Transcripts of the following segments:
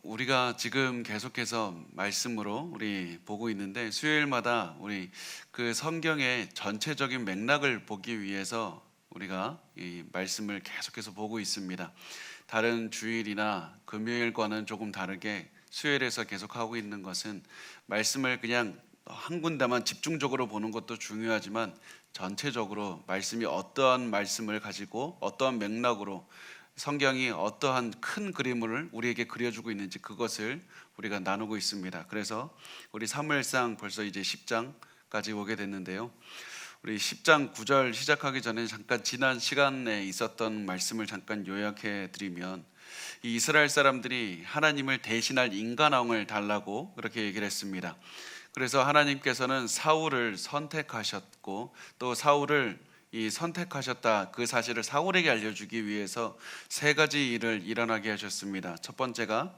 우리가 지금 계속해서 말씀으로 우리 보고 있는데 수요일마다 우리 그 성경의 전체적인 맥락을 보기 위해서 우리가 이 말씀을 계속해서 보고 있습니다. 다른 주일이나 금요일과는 조금 다르게 수요일에서 계속하고 있는 것은 말씀을 그냥 한 군데만 집중적으로 보는 것도 중요하지만 전체적으로 말씀이 어떠한 말씀을 가지고 어떠한 맥락으로 성경이 어떠한 큰 그림을 우리에게 그려주고 있는지 그것을 우리가 나누고 있습니다. 그래서 우리 사무엘상 벌써 이제 10장까지 오게 됐는데요. 우리 10장 9절 시작하기 전에 잠깐 지난 시간에 있었던 말씀을 잠깐 요약해 드리면, 이 이스라엘 사람들이 하나님을 대신할 인간왕을 달라고 그렇게 얘기를 했습니다. 그래서 하나님께서는 사울을 선택하셨고 또 사울을 이 선택하셨다 그 사실을 사울에게 알려주기 위해서 세 가지 일을 일어나게 하셨습니다. 첫 번째가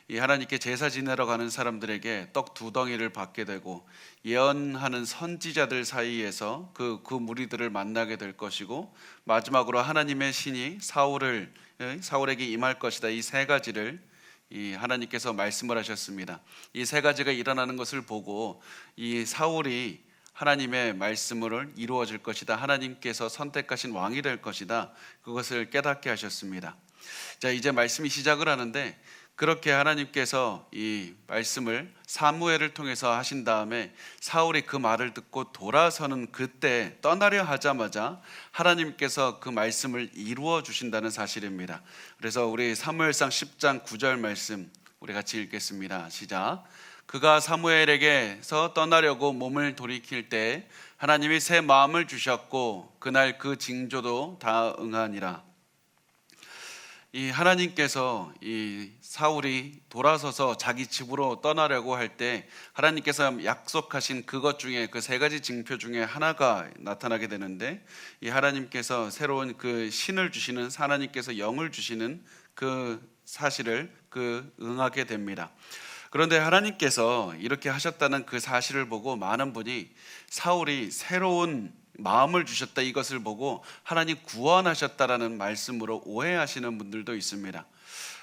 이 하나님께 제사 지내러 가는 사람들에게 떡 2덩이를 받게 되고 예언하는 선지자들 사이에서 그 무리들을 만나게 될 것이고, 마지막으로 하나님의 신이 사울에게 임할 것이다. 이 세 가지를 이 하나님께서 말씀을 하셨습니다. 이 세 가지가 일어나는 것을 보고 이 사울이 하나님의 말씀을 이루어질 것이다, 하나님께서 선택하신 왕이 될 것이다, 그것을 깨닫게 하셨습니다. 자, 이제 말씀이 시작을 하는데, 그렇게 하나님께서 이 말씀을 사무엘을 통해서 하신 다음에 사울이 그 말을 듣고 돌아서는 그때 떠나려 하자마자 하나님께서 그 말씀을 이루어 주신다는 사실입니다. 그래서 우리 사무엘상 10장 9절 말씀 우리 같이 읽겠습니다. 시작. 그가 사무엘에게서 떠나려고 몸을 돌이킬 때 하나님이 새 마음을 주셨고 그날 그 징조도 다 응하니라. 이 하나님께서 이 사울이 돌아서서 자기 집으로 떠나려고 할 때 하나님께서 약속하신 그것 중에 그 세 가지 징표 중에 하나가 나타나게 되는데, 이 하나님께서 새로운 그 신을 주시는, 하나님께서 영을 주시는 그 사실을 응하게 됩니다. 그런데 하나님께서 이렇게 하셨다는 그 사실을 보고 많은 분이 사울이 새로운 마음을 주셨다 이것을 보고 하나님 구원하셨다라는 말씀으로 오해하시는 분들도 있습니다.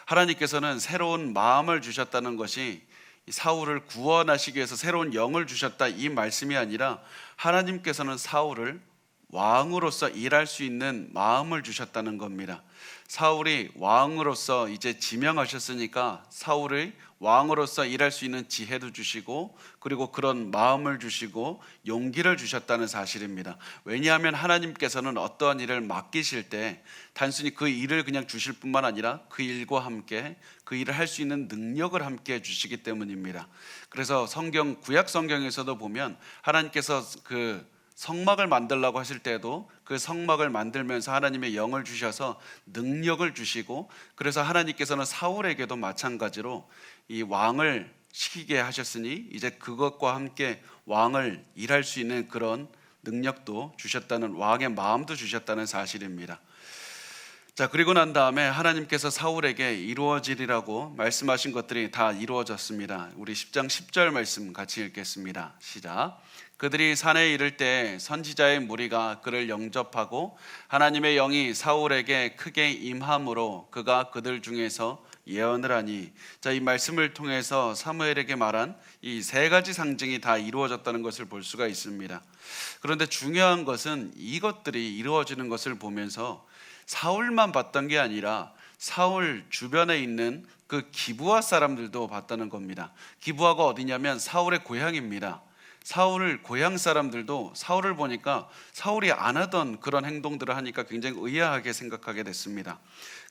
하나님께서는 새로운 마음을 주셨다는 것이 사울을 구원하시기 위해서 새로운 영을 주셨다 이 말씀이 아니라, 하나님께서는 사울을 왕으로서 일할 수 있는 마음을 주셨다는 겁니다. 사울이 왕으로서 이제 지명하셨으니까 사울의 왕으로서 일할 수 있는 지혜도 주시고 그리고 그런 마음을 주시고 용기를 주셨다는 사실입니다. 왜냐하면 하나님께서는 어떠한 일을 맡기실 때 단순히 그 일을 그냥 주실 뿐만 아니라 그 일과 함께 그 일을 할 수 있는 능력을 함께 주시기 때문입니다. 그래서 구약 성경에서도 보면 하나님께서 그 성막을 만들라고 하실 때도 그 성막을 만들면서 하나님의 영을 주셔서 능력을 주시고, 그래서 하나님께서는 사울에게도 마찬가지로 이 왕을 시키게 하셨으니 이제 그것과 함께 왕을 일할 수 있는 그런 능력도 주셨다는, 왕의 마음도 주셨다는 사실입니다. 자, 그리고 난 다음에 하나님께서 사울에게 이루어지리라고 말씀하신 것들이 다 이루어졌습니다. 우리 10장 10절 말씀 같이 읽겠습니다. 시작. 그들이 산에 이를 때 선지자의 무리가 그를 영접하고 하나님의 영이 사울에게 크게 임함으로 그가 그들 중에서 예언을 하니. 자, 이 말씀을 통해서 사무엘에게 말한 이 세 가지 상징이 다 이루어졌다는 것을 볼 수가 있습니다. 그런데 중요한 것은 이것들이 이루어지는 것을 보면서 사울만 봤던 게 아니라 사울 주변에 있는 그 기브아 사람들도 봤다는 겁니다. 기브아가 어디냐면 사울의 고향입니다. 사울 고향 사람들도 사울을 보니까 사울이 안 하던 그런 행동들을 하니까 굉장히 의아하게 생각하게 됐습니다.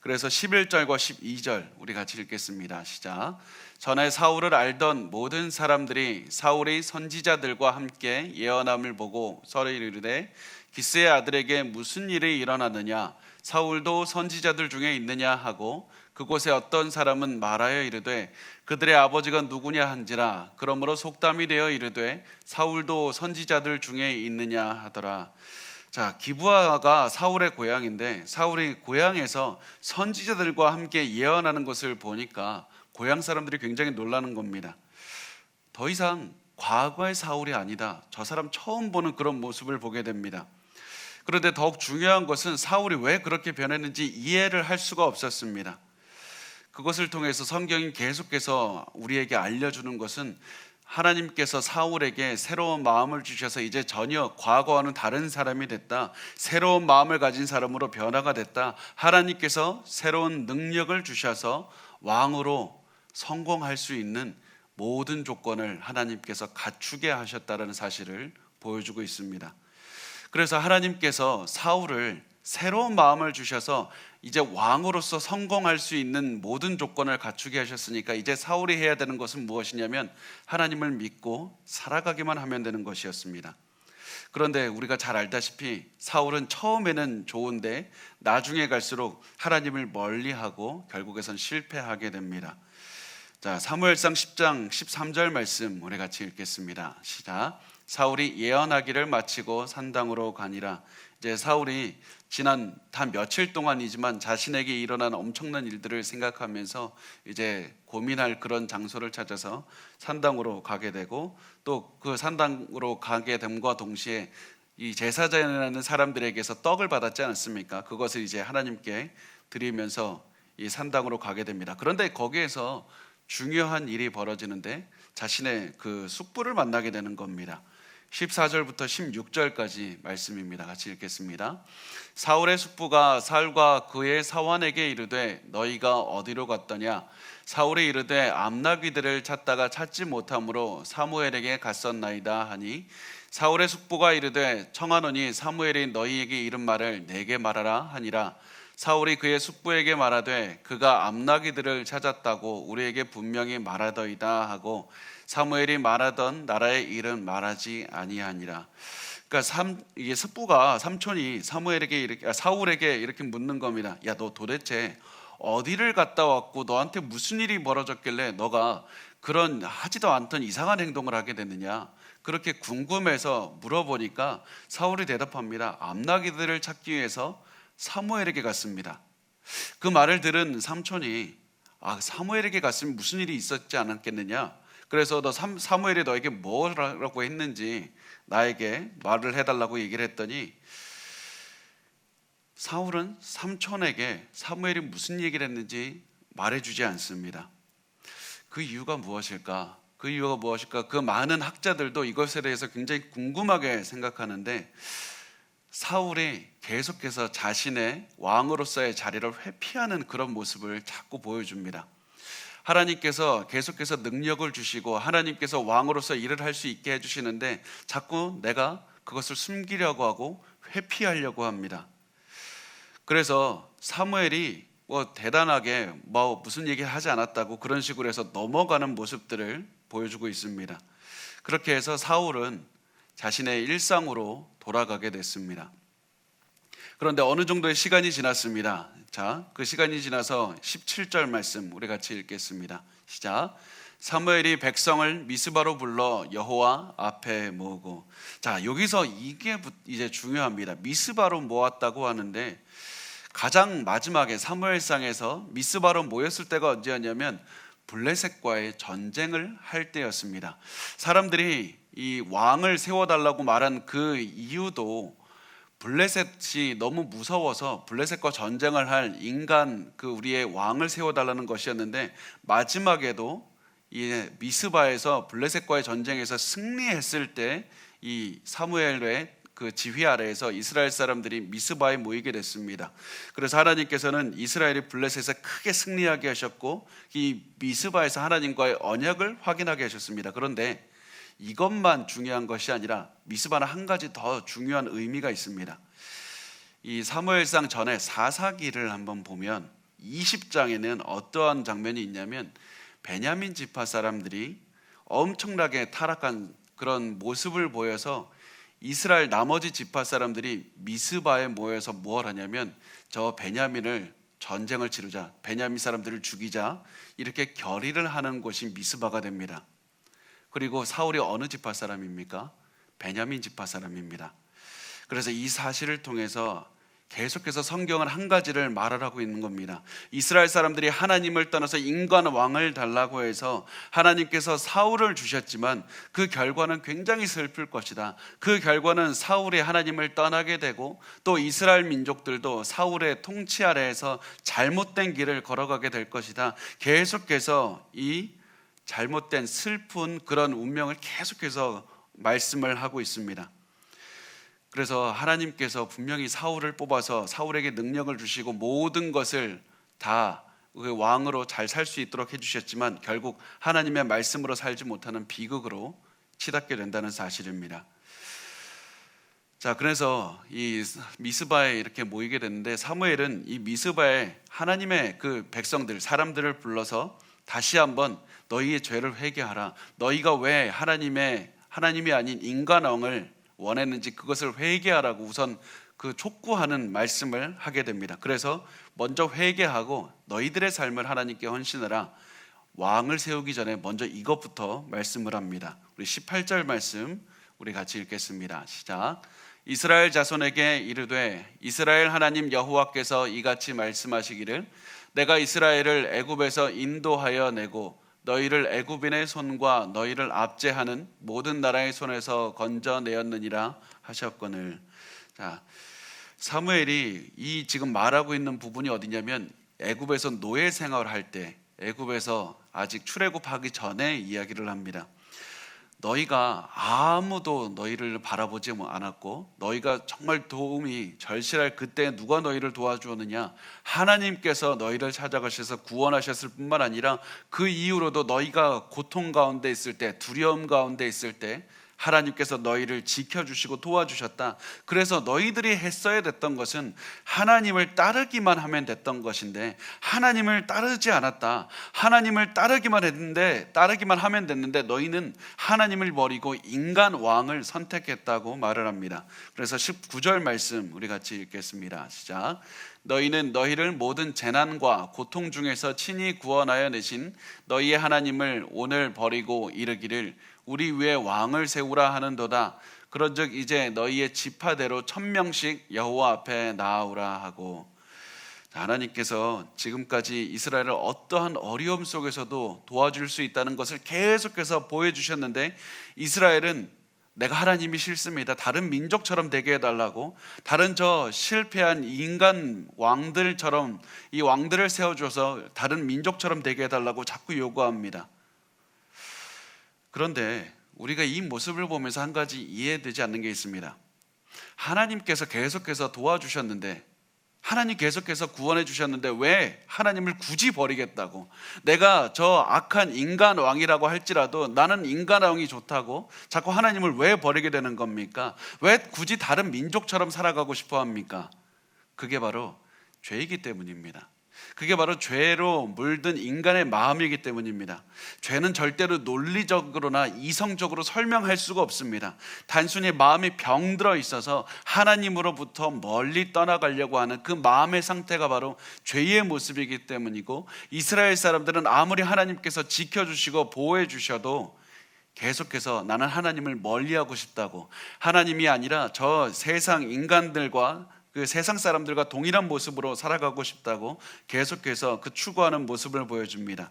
그래서 11절과 12절 우리 같이 읽겠습니다. 시작. 전에 사울을 알던 모든 사람들이 사울의 선지자들과 함께 예언함을 보고 서로 이르되 기스의 아들에게 무슨 일이 일어나느냐, 사울도 선지자들 중에 있느냐 하고 그곳에 어떤 사람은 말하여 이르되 그들의 아버지가 누구냐 한지라. 그러므로 속담이 되어 이르되 사울도 선지자들 중에 있느냐 하더라. 자, 기브아가 사울의 고향인데 사울이 고향에서 선지자들과 함께 예언하는 것을 보니까 고향 사람들이 굉장히 놀라는 겁니다. 더 이상 과거의 사울이 아니다, 저 사람 처음 보는 그런 모습을 보게 됩니다. 그런데 더욱 중요한 것은 사울이 왜 그렇게 변했는지 이해를 할 수가 없었습니다. 그것을 통해서 성경이 계속해서 우리에게 알려주는 것은 하나님께서 사울에게 새로운 마음을 주셔서 이제 전혀 과거와는 다른 사람이 됐다. 새로운 마음을 가진 사람으로 변화가 됐다. 하나님께서 새로운 능력을 주셔서 왕으로 성공할 수 있는 모든 조건을 하나님께서 갖추게 하셨다는 사실을 보여주고 있습니다. 그래서 하나님께서 사울을 새로운 마음을 주셔서 이제 왕으로서 성공할 수 있는 모든 조건을 갖추게 하셨으니까 이제 사울이 해야 되는 것은 무엇이냐면 하나님을 믿고 살아가기만 하면 되는 것이었습니다. 그런데 우리가 잘 알다시피 사울은 처음에는 좋은데 나중에 갈수록 하나님을 멀리하고 결국에선 실패하게 됩니다. 자, 사무엘상 10장 13절 말씀 우리 같이 읽겠습니다. 시작. 사울이 예언하기를 마치고 산당으로 가니라. 이제 사울이 지난 단 며칠 동안이지만 자신에게 일어난 엄청난 일들을 생각하면서 이제 고민할 그런 장소를 찾아서 산당으로 가게 되고 또 그 산당으로 가게 됨과 동시에 이 제사장이라는 사람들에게서 떡을 받았지 않습니까? 그것을 이제 하나님께 드리면서 이 산당으로 가게 됩니다. 그런데 거기에서 중요한 일이 벌어지는데 자신의 그 숙부를 만나게 되는 겁니다. 14절부터 16절까지 말씀입니다. 같이 읽겠습니다. 사울의 숙부가 사울과 그의 사환에게 이르되 너희가 어디로 갔더냐? 사울이 이르되 암나귀들을 찾다가 찾지 못함으로 사무엘에게 갔었나이다 하니 사울의 숙부가 이르되 청하노니 사무엘이 너희에게 이른 말을 내게 말하라 하니라. 사울이 그의 숙부에게 말하되 그가 암나귀들을 찾았다고 우리에게 분명히 말하더이다 하고 사무엘이 말하던 나라의 일은 말하지 아니하니라. 그러니까 이게 숙부가 삼촌이 사울에게 이렇게 묻는 겁니다. 야, 너 도대체 어디를 갔다 왔고 너한테 무슨 일이 벌어졌길래 너가 그런 하지도 않던 이상한 행동을 하게 됐느냐? 그렇게 궁금해서 물어보니까 사울이 대답합니다. 암나귀들을 찾기 위해서 사무엘에게 갔습니다. 그 말을 들은 삼촌이 사무엘에게 갔으면 무슨 일이 있었지 않았겠느냐? 그래서 사무엘이 너에게 뭐라고 했는지 나에게 말을 해달라고 얘기를 했더니 사울은 삼촌에게 사무엘이 무슨 얘기를 했는지 말해주지 않습니다. 그 이유가 무엇일까? 그 많은 학자들도 이것에 대해서 굉장히 궁금하게 생각하는데 사울이 계속해서 자신의 왕으로서의 자리를 회피하는 그런 모습을 자꾸 보여줍니다. 하나님께서 계속해서 능력을 주시고 하나님께서 왕으로서 일을 할 수 있게 해주시는데 자꾸 내가 그것을 숨기려고 하고 회피하려고 합니다. 그래서 사무엘이 대단하게 무슨 얘기 하지 않았다고 그런 식으로 해서 넘어가는 모습들을 보여주고 있습니다. 그렇게 해서 사울은 자신의 일상으로 돌아가게 됐습니다. 그런데 어느 정도의 시간이 지났습니다. 자, 그 시간이 지나서 17절 말씀 우리 같이 읽겠습니다. 시작. 사무엘이 백성을 미스바로 불러 여호와 앞에 모으고, 자, 여기서 이게 이제 중요합니다. 미스바로 모았다고 하는데 가장 마지막에 사무엘상에서 미스바로 모였을 때가 언제였냐면 블레셋과의 전쟁을 할 때였습니다. 사람들이 이 왕을 세워달라고 말한 그 이유도 블레셋이 너무 무서워서 블레셋과 전쟁을 할 우리의 왕을 세워달라는 것이었는데 마지막에도 이 미스바에서 블레셋과의 전쟁에서 승리했을 때 이 사무엘의 그 지휘 아래에서 이스라엘 사람들이 미스바에 모이게 됐습니다. 그래서 하나님께서는 이스라엘이 블레셋에 크게 승리하게 하셨고 이 미스바에서 하나님과의 언약을 확인하게 하셨습니다. 그런데 이것만 중요한 것이 아니라 미스바는 한 가지 더 중요한 의미가 있습니다. 이 사무엘상 전에 사사기를 한번 보면 20장에는 어떠한 장면이 있냐면 베냐민 지파 사람들이 엄청나게 타락한 그런 모습을 보여서 이스라엘 나머지 지파 사람들이 미스바에 모여서 뭘 하냐면 저 베냐민을 전쟁을 치르자, 베냐민 사람들을 죽이자 이렇게 결의를 하는 곳이 미스바가 됩니다. 그리고 사울이 어느 지파 사람입니까? 베냐민 지파 사람입니다. 그래서 이 사실을 통해서 계속해서 성경은 한 가지를 말을 하고 있는 겁니다. 이스라엘 사람들이 하나님을 떠나서 인간 왕을 달라고 해서 하나님께서 사울을 주셨지만 그 결과는 굉장히 슬플 것이다. 그 결과는 사울이 하나님을 떠나게 되고 또 이스라엘 민족들도 사울의 통치 아래에서 잘못된 길을 걸어가게 될 것이다. 계속해서 이 잘못된 슬픈 그런 운명을 계속해서 말씀을 하고 있습니다. 그래서 하나님께서 분명히 사울을 뽑아서 사울에게 능력을 주시고 모든 것을 다 그 왕으로 잘 살 수 있도록 해주셨지만 결국 하나님의 말씀으로 살지 못하는 비극으로 치닫게 된다는 사실입니다. 자, 그래서 이 미스바에 이렇게 모이게 됐는데 사무엘은 이 미스바에 하나님의 그 백성들, 사람들을 불러서 다시 한번 너희의 죄를 회개하라. 너희가 왜 하나님이 아닌 인간왕을 원했는지 그것을 회개하라고 우선 그 촉구하는 말씀을 하게 됩니다. 그래서 먼저 회개하고 너희들의 삶을 하나님께 헌신하라. 왕을 세우기 전에 먼저 이것부터 말씀을 합니다. 우리 18절 말씀 우리 같이 읽겠습니다. 시작. 이스라엘 자손에게 이르되 이스라엘 하나님 여호와께서 이같이 말씀하시기를 내가 이스라엘을 애굽에서 인도하여 내고 너희를 애굽인의 손과 너희를 압제하는 모든 나라의 손에서 건져내었느니라 하셨거늘. 자, 사무엘이 이 지금 말하고 있는 부분이 어디냐면 애굽에서 노예 생활을 할 때, 애굽에서 아직 출애굽하기 전에 이야기를 합니다. 너희가 아무도 너희를 바라보지 않았고 너희가 정말 도움이 절실할 그때 누가 너희를 도와주었느냐? 하나님께서 너희를 찾아가셔서 구원하셨을 뿐만 아니라 그 이후로도 너희가 고통 가운데 있을 때, 두려움 가운데 있을 때 하나님께서 너희를 지켜주시고 도와주셨다. 그래서 너희들이 했어야 됐던 것은 하나님을 따르기만 하면 됐던 것인데 하나님을 따르지 않았다. 하나님을 따르기만 하면 됐는데 너희는 하나님을 버리고 인간 왕을 선택했다고 말을 합니다. 그래서 19절 말씀 우리 같이 읽겠습니다. 시작. 너희는 너희를 모든 재난과 고통 중에서 친히 구원하여 내신 너희의 하나님을 오늘 버리고 이르기를 우리 위에 왕을 세우라 하는도다. 그런즉 이제 너희의 지파대로 1000명씩 여호와 앞에 나아오라 하고. 하나님께서 지금까지 이스라엘을 어떠한 어려움 속에서도 도와줄 수 있다는 것을 계속해서 보여주셨는데 이스라엘은 내가 하나님이 싫습니다. 다른 민족처럼 되게 해달라고, 다른 저 실패한 인간 왕들처럼 이 왕들을 세워줘서 다른 민족처럼 되게 해달라고 자꾸 요구합니다. 그런데 우리가 이 모습을 보면서 한 가지 이해되지 않는 게 있습니다. 하나님께서 계속해서 도와주셨는데, 하나님 계속해서 구원해 주셨는데 왜 하나님을 굳이 버리겠다고? 내가 저 악한 인간 왕이라고 할지라도 나는 인간 왕이 좋다고 자꾸 하나님을 왜 버리게 되는 겁니까? 왜 굳이 다른 민족처럼 살아가고 싶어 합니까? 그게 바로 죄이기 때문입니다. 그게 바로 죄로 물든 인간의 마음이기 때문입니다. 죄는 절대로 논리적으로나 이성적으로 설명할 수가 없습니다. 단순히 마음이 병들어 있어서 하나님으로부터 멀리 떠나가려고 하는 그 마음의 상태가 바로 죄의 모습이기 때문이고, 이스라엘 사람들은 아무리 하나님께서 지켜주시고 보호해 주셔도 계속해서 나는 하나님을 멀리하고 싶다고, 하나님이 아니라 저 세상 인간들과 그 세상 사람들과 동일한 모습으로 살아가고 싶다고 계속해서 그 추구하는 모습을 보여줍니다.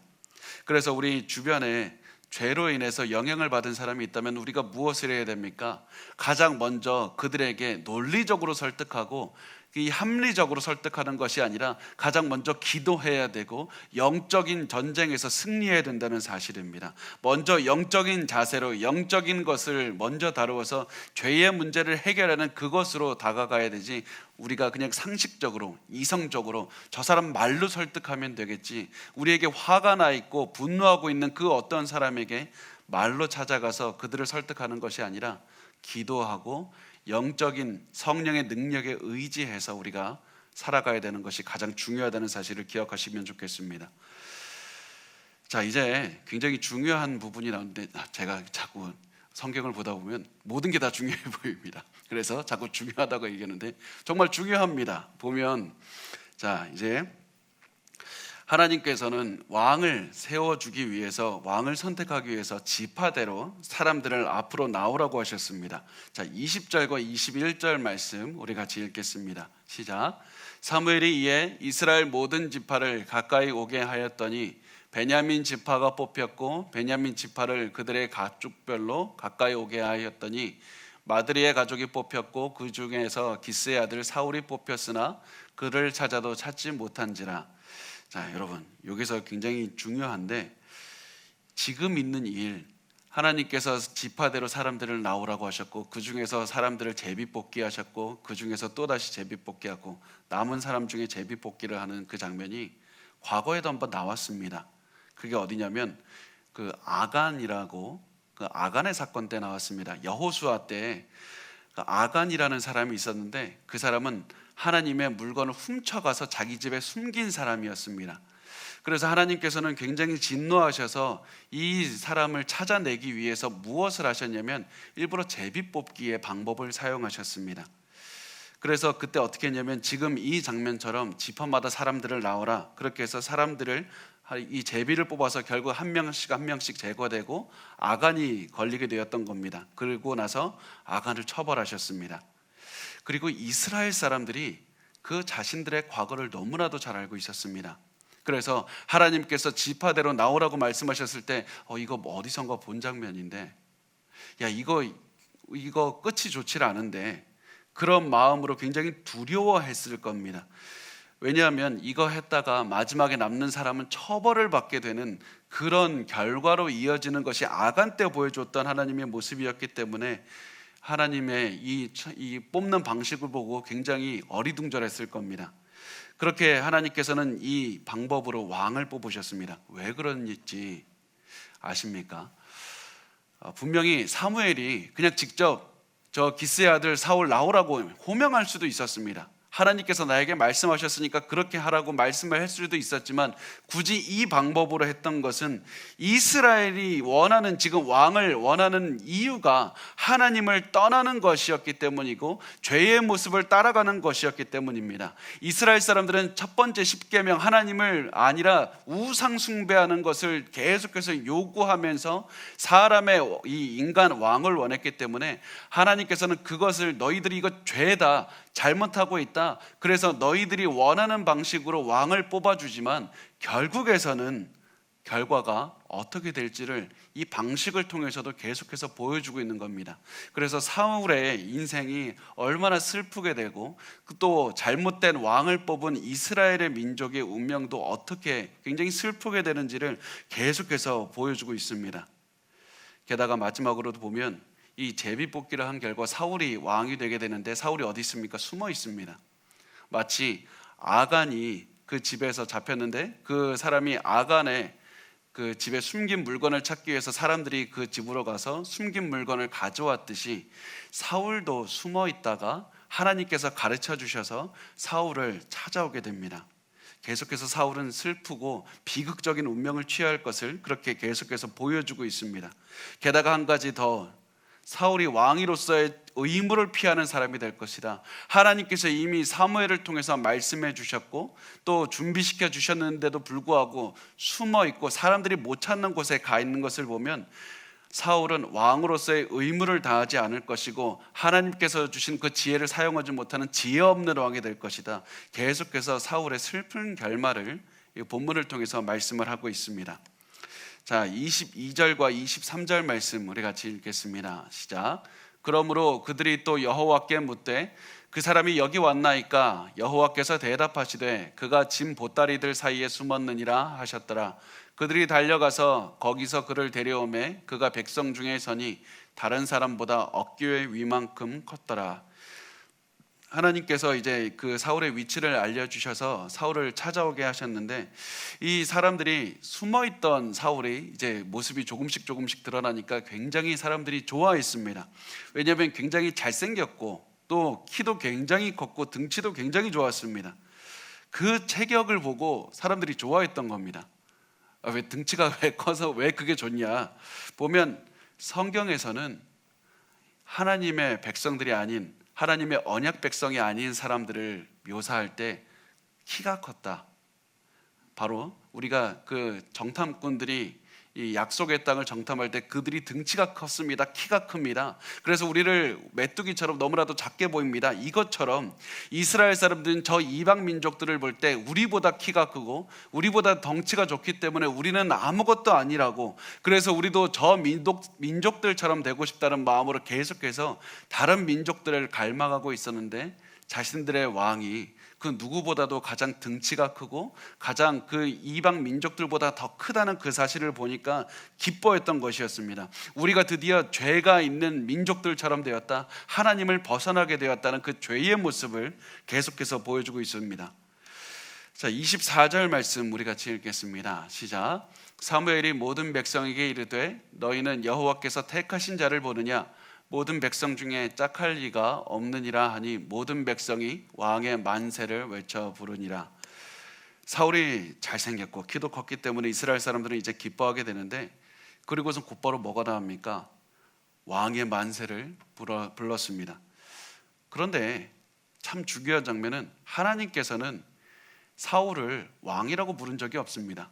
그래서 우리 주변에 죄로 인해서 영향을 받은 사람이 있다면 우리가 무엇을 해야 됩니까? 가장 먼저 그들에게 논리적으로 설득하고 이 합리적으로 설득하는 것이 아니라 가장 먼저 기도해야 되고 영적인 전쟁에서 승리해야 된다는 사실입니다. 먼저 영적인 자세로 영적인 것을 먼저 다루어서 죄의 문제를 해결하는 그것으로 다가가야 되지, 우리가 그냥 상식적으로 이성적으로 저 사람 말로 설득하면 되겠지, 우리에게 화가 나 있고 분노하고 있는 그 어떤 사람에게 말로 찾아가서 그들을 설득하는 것이 아니라 기도하고 영적인 성령의 능력에 의지해서 우리가 살아가야 되는 것이 가장 중요하다는 사실을 기억하시면 좋겠습니다. 자, 이제 굉장히 중요한 부분이 나오는데 제가 자꾸 성경을 보다 보면 모든 게 다 중요해 보입니다. 그래서 자꾸 중요하다고 얘기하는데 정말 중요합니다. 보면 자, 이제 하나님께서는 왕을 세워주기 위해서, 왕을 선택하기 위해서 지파대로 사람들을 앞으로 나오라고 하셨습니다. 자, 20절과 21절 말씀 우리 같이 읽겠습니다. 시작. 사무엘이 이에 이스라엘 모든 지파를 가까이 오게 하였더니 베냐민 지파가 뽑혔고, 베냐민 지파를 그들의 가족별로 가까이 오게 하였더니 마드리의 가족이 뽑혔고, 그 중에서 기스의 아들 사울이 뽑혔으나 그를 찾아도 찾지 못한지라. 자, 여러분, 여기서 굉장히 중요한데, 지금 있는 일, 하나님께서 지파대로 사람들을 나오라고 하셨고, 그 중에서 사람들을 제비뽑기 하셨고, 그 중에서 또다시 제비뽑기 하고, 남은 사람 중에 제비뽑기를 하는 그 장면이 과거에도 한번 나왔습니다. 그게 어디냐면 그 아간이라고, 그 아간의 사건 때 나왔습니다. 여호수아 때 그 아간이라는 사람이 있었는데, 그 사람은 하나님의 물건을 훔쳐가서 자기 집에 숨긴 사람이었습니다. 그래서 하나님께서는 굉장히 진노하셔서 이 사람을 찾아내기 위해서 무엇을 하셨냐면 일부러 제비뽑기의 방법을 사용하셨습니다. 그래서 그때 어떻게 했냐면 지금 이 장면처럼 지파마다 사람들을 나오라, 그렇게 해서 사람들을, 이 제비를 뽑아서 결국 한 명씩 한 명씩 제거되고 아간이 걸리게 되었던 겁니다. 그리고 나서 아간을 처벌하셨습니다. 그리고 이스라엘 사람들이 그 자신들의 과거를 너무나도 잘 알고 있었습니다. 그래서 하나님께서 지파대로 나오라고 말씀하셨을 때 이거 뭐 어디선가 본 장면인데, 야, 이거 끝이 좋지 않은데, 그런 마음으로 굉장히 두려워했을 겁니다. 왜냐하면 이거 했다가 마지막에 남는 사람은 처벌을 받게 되는 그런 결과로 이어지는 것이 아간 때 보여줬던 하나님의 모습이었기 때문에 하나님의 이 뽑는 방식을 보고 굉장히 어리둥절했을 겁니다. 그렇게 하나님께서는 이 방법으로 왕을 뽑으셨습니다. 왜 그런지 아십니까? 분명히 사무엘이 그냥 직접 저 기스의 아들 사울 나오라고 호명할 수도 있었습니다. 하나님께서 나에게 말씀하셨으니까 그렇게 하라고 말씀을 할 수도 있었지만, 굳이 이 방법으로 했던 것은 이스라엘이 원하는, 지금 왕을 원하는 이유가 하나님을 떠나는 것이었기 때문이고 죄의 모습을 따라가는 것이었기 때문입니다. 이스라엘 사람들은 첫 번째 십계명, 하나님을 아니라 우상 숭배하는 것을 계속해서 요구하면서 사람의 이 인간 왕을 원했기 때문에 하나님께서는 그것을, 너희들이 이거 죄다, 잘못하고 있다, 그래서 너희들이 원하는 방식으로 왕을 뽑아주지만 결국에서는 결과가 어떻게 될지를 이 방식을 통해서도 계속해서 보여주고 있는 겁니다. 그래서 사울의 인생이 얼마나 슬프게 되고, 또 잘못된 왕을 뽑은 이스라엘의 민족의 운명도 어떻게 굉장히 슬프게 되는지를 계속해서 보여주고 있습니다. 게다가 마지막으로도 보면 이 제비뽑기를 한 결과 사울이 왕이 되게 되는데, 사울이 어디 있습니까? 숨어 있습니다. 마치 아간이 그 집에서 잡혔는데 그 사람이 아간의 그 집에 숨긴 물건을 찾기 위해서 사람들이 그 집으로 가서 숨긴 물건을 가져왔듯이, 사울도 숨어 있다가 하나님께서 가르쳐 주셔서 사울을 찾아오게 됩니다. 계속해서 사울은 슬프고 비극적인 운명을 취할 것을 그렇게 계속해서 보여주고 있습니다. 게다가 한 가지 더, 사울이 왕으로서의 의무를 피하는 사람이 될 것이다. 하나님께서 이미 사무엘을 통해서 말씀해 주셨고 또 준비시켜 주셨는데도 불구하고 숨어 있고 사람들이 못 찾는 곳에 가 있는 것을 보면, 사울은 왕으로서의 의무를 다하지 않을 것이고 하나님께서 주신 그 지혜를 사용하지 못하는 지혜 없는 왕이 될 것이다. 계속해서 사울의 슬픈 결말을 이 본문을 통해서 말씀을 하고 있습니다. 자, 22절과 23절 말씀 우리 같이 읽겠습니다. 시작. 그러므로 그들이 또 여호와께 묻되 그 사람이 여기 왔나이까? 여호와께서 대답하시되 그가 짐 보따리들 사이에 숨었느니라 하셨더라. 그들이 달려가서 거기서 그를 데려오매 그가 백성 중에 서니 다른 사람보다 어깨의 위만큼 컸더라. 하나님께서 이제 그 사울의 위치를 알려주셔서 사울을 찾아오게 하셨는데, 이 사람들이 숨어있던 사울이 이제 모습이 조금씩 드러나니까 굉장히 사람들이 좋아했습니다. 왜냐하면 굉장히 잘생겼고 또 키도 굉장히 컸고 등치도 굉장히 좋았습니다. 그 체격을 보고 사람들이 좋아했던 겁니다. 왜 등치가 왜 커서 왜 그게 좋냐? 보면 성경에서는 하나님의 백성들이 아닌, 하나님의 언약 백성이 아닌 사람들을 묘사할 때 키가 컸다, 바로 우리가 그 정탐꾼들이 이 약속의 땅을 정탐할 때 그들이 등치가 컸습니다. 키가 큽니다. 그래서 우리를 메뚜기처럼 너무나도 작게 보입니다. 이것처럼 이스라엘 사람들은 저 이방 민족들을 볼 때 우리보다 키가 크고 우리보다 덩치가 좋기 때문에 우리는 아무것도 아니라고, 그래서 우리도 저 민족들처럼 되고 싶다는 마음으로 계속해서 다른 민족들을 갈망하고 있었는데, 자신들의 왕이 그 누구보다도 가장 등치가 크고 가장 그 이방 민족들보다 더 크다는 그 사실을 보니까 기뻐했던 것이었습니다. 우리가 드디어 죄가 있는 민족들처럼 되었다, 하나님을 벗어나게 되었다는 그 죄의 모습을 계속해서 보여주고 있습니다. 자, 24절 말씀 우리 같이 읽겠습니다. 시작. 사무엘이 모든 백성에게 이르되 너희는 여호와께서 택하신 자를 보느냐, 모든 백성 중에 짝할 리가 없느니라 하니 모든 백성이 왕의 만세를 외쳐 부르니라. 사울이 잘생겼고 키도 컸기 때문에 이스라엘 사람들은 이제 기뻐하게 되는데, 그리고선 곧바로 뭐가 나옵니까? 왕의 만세를 불렀습니다. 그런데 참 중요한 장면은 하나님께서는 사울을 왕이라고 부른 적이 없습니다.